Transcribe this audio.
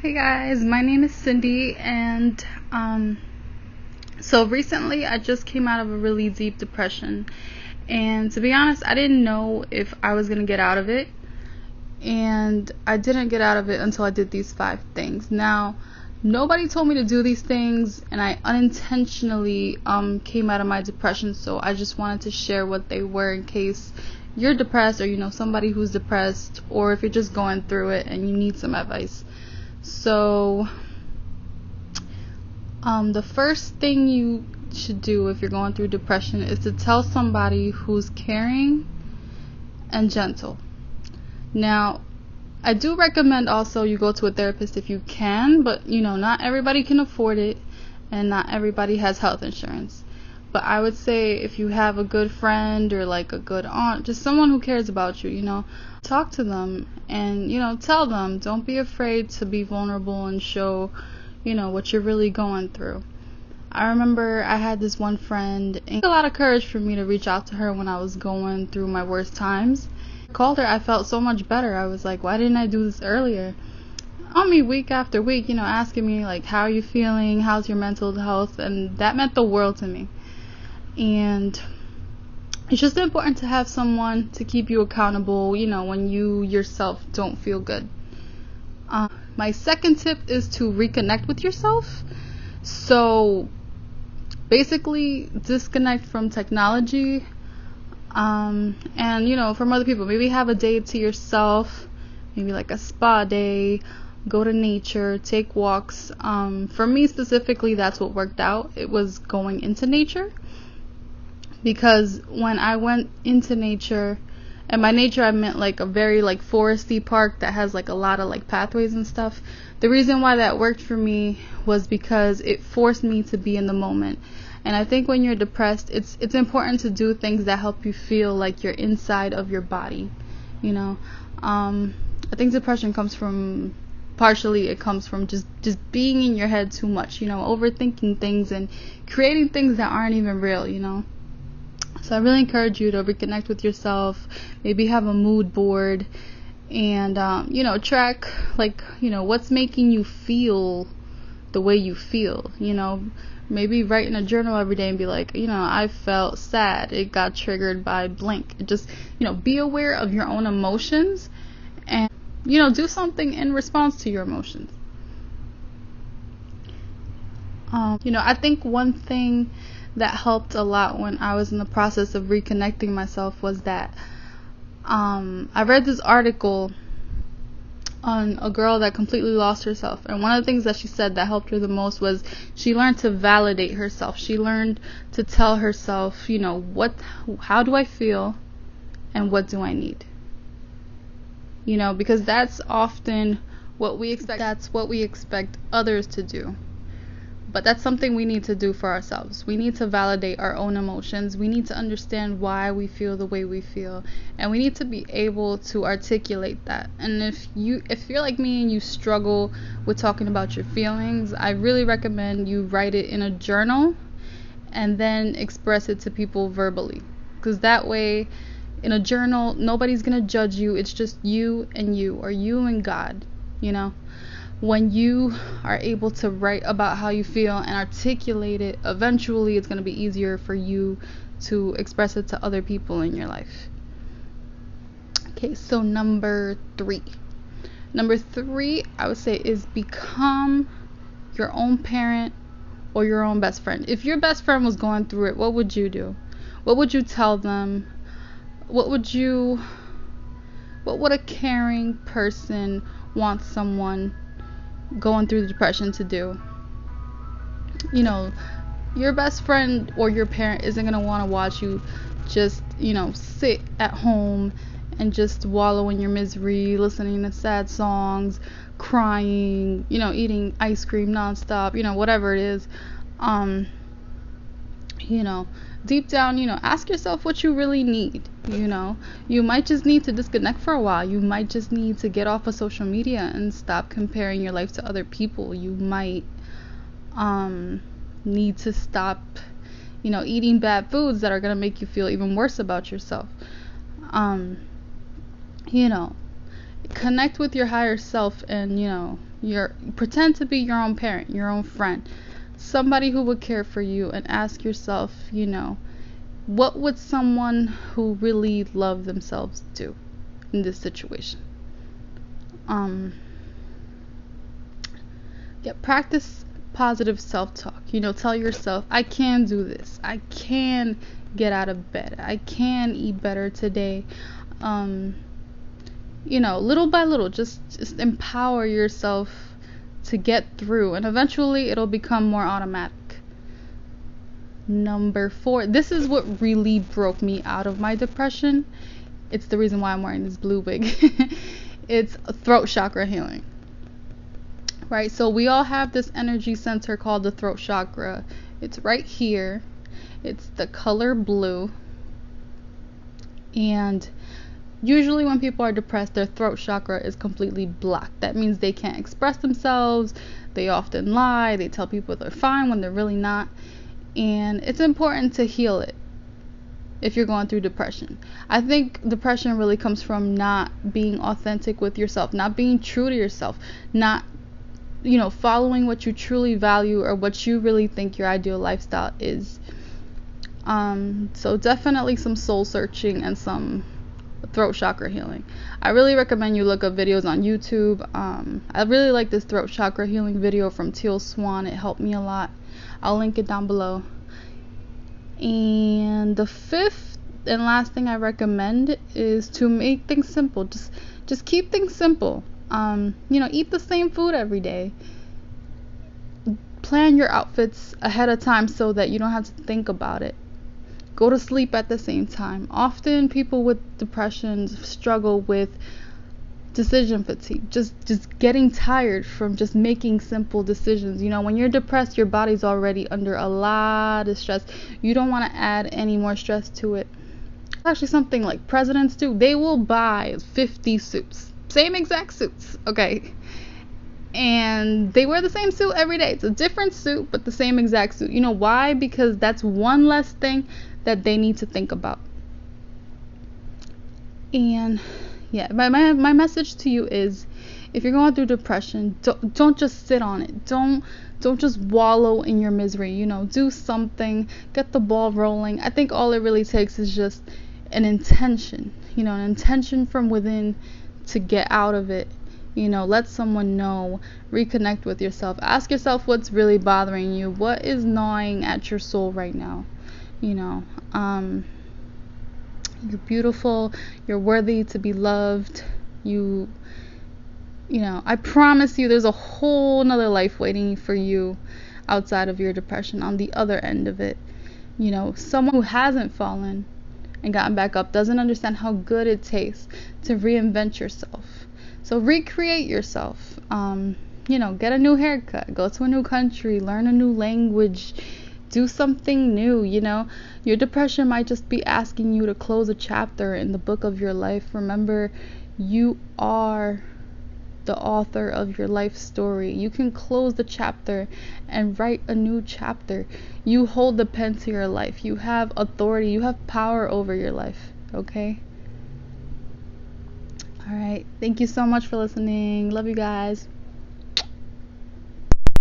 Hey guys, my name is Cindy, and so recently I just came out of a really deep depression, and to be honest, I didn't know if I was gonna get out of it, and I didn't get out of it until I did these 5 things. Now, nobody told me to do these things, and I unintentionally came out of my depression, so I just wanted to share what they were in case you're depressed, or you know somebody who's depressed, or if you're just going through it and you need some advice. So the first thing you should do if you're going through depression is to tell somebody who's caring and gentle. Now, I do recommend also you go to a therapist if you can, but you know, not everybody can afford it, and not everybody has health insurance. But I would say if you have a good friend or like a good aunt, just someone who cares about you, you know, talk to them and, you know, tell them. Don't be afraid to be vulnerable and show, you know, what you're really going through. I remember I had this one friend, and it took a lot of courage for me to reach out to her when I was going through my worst times. I called her, I felt so much better. I was like, why didn't I do this earlier? On me week after week, you know, asking me like, how are you feeling? How's your mental health? And that meant the world to me. And it's just important to have someone to keep you accountable, you know, when you yourself don't feel good. My second tip is to reconnect with yourself. So basically disconnect from technology and, you know, from other people. Maybe have a day to yourself, maybe like a spa day, go to nature, take walks. For me specifically, that's what worked out. It was going into nature. Because when I went into nature, and by nature I meant like a very like foresty park that has like a lot of like pathways and stuff. The reason why that worked for me was because it forced me to be in the moment. And I think when you're depressed, it's important to do things that help you feel like you're inside of your body. You know, I think depression comes from partially just being in your head too much. You know, overthinking things and creating things that aren't even real. You know. So I really encourage you to reconnect with yourself, maybe have a mood board, and, you know, track, like, you know, what's making you feel the way you feel, you know, maybe write in a journal every day and be like, you know, I felt sad, it got triggered by blank. Just, you know, be aware of your own emotions and, you know, do something in response to your emotions. You know, I think one thing that helped a lot when I was in the process of reconnecting myself was that I read this article on a girl that completely lost herself, and one of the things that she said that helped her the most was she learned to validate herself. She learned to tell herself, you know, how do I feel and what do I need? You know, because that's often what we expect others to do. But that's something we need to do for ourselves. We need to validate our own emotions. We need to understand why we feel the way we feel. And we need to be able to articulate that. And if you're like me and you struggle with talking about your feelings, I really recommend you write it in a journal and then express it to people verbally. Because that way, in a journal, nobody's going to judge you. It's just you and you, or you and God, you know. When you are able to write about how you feel and articulate it, eventually it's going to be easier for you to express it to other people in your life. Okay, so number three, I would say, is become your own parent or your own best friend. If your best friend was going through it, what would you do? What would you tell them? What would a caring person want someone going through the depression to do? You know, your best friend or your parent isn't going to want to watch you just, you know, sit at home and just wallow in your misery, listening to sad songs, crying, you know, eating ice cream nonstop, you know, whatever it is. You know, deep down, you know, ask yourself what you really need. You know, you might just need to disconnect for a while. You might just need to get off of social media and stop comparing your life to other people. You might need to stop, you know, eating bad foods that are going to make you feel even worse about yourself. You know, connect with your higher self and, you know, Pretend to be your own parent, your own friend, somebody who would care for you, and ask yourself, what would someone who really loved themselves do in this situation? Practice positive self-talk. Tell yourself, I can do this. I can get out of bed. I can eat better today. Little by little, just empower yourself to get through, and eventually it'll become more automatic. Number 4, this is what really broke me out of my depression. It's the reason why I'm wearing this blue wig. It's throat chakra healing. Right? So we all have this energy center called the throat chakra. It's right here. It's the color blue. And usually when people are depressed, their throat chakra is completely blocked. That means they can't express themselves. They often lie. They tell people they're fine when they're really not. And it's important to heal it if you're going through depression. I think depression really comes from not being authentic with yourself, not being true to yourself, not following what you truly value or what you really think your ideal lifestyle is. So definitely some soul searching and some throat chakra healing. I really recommend you look up videos on YouTube. I really like this throat chakra healing video from Teal Swan. It helped me a lot. I'll link it down below. And the 5th and last thing I recommend is to make things simple. Just keep things simple. Eat the same food every day. Plan your outfits ahead of time so that you don't have to think about it. Go to sleep at the same time. Often people with depression struggle with decision fatigue, just getting tired from just making simple decisions. When you're depressed, your body's already under a lot of stress. You don't want to add any more stress to it. Actually, something like presidents do. They will buy 50 suits, same exact suits, okay, and they wear the same suit every day. It's a different suit, but the same exact suit. Why? Because that's one less thing that they need to think about. And my message to you is, if you're going through depression, don't just sit on it. Don't just wallow in your misery. Do something, get the ball rolling. I think all it really takes is just an intention, an intention from within to get out of it. Let someone know, reconnect with yourself, ask yourself what's really bothering you, what is gnawing at your soul right now. You're beautiful, you're worthy to be loved. I promise you there's a whole nother life waiting for you outside of your depression, on the other end of it. Someone who hasn't fallen and gotten back up doesn't understand how good it tastes to reinvent yourself. So recreate yourself. Get a new haircut, go to a new country, learn a new language, do something new. Your depression might just be asking you to close a chapter in the book of your life. Remember, you are the author of your life story. You can close the chapter and write a new chapter. You hold the pen to your life. You have authority. You have power over your life. Okay? All right. Thank you so much for listening. Love you guys.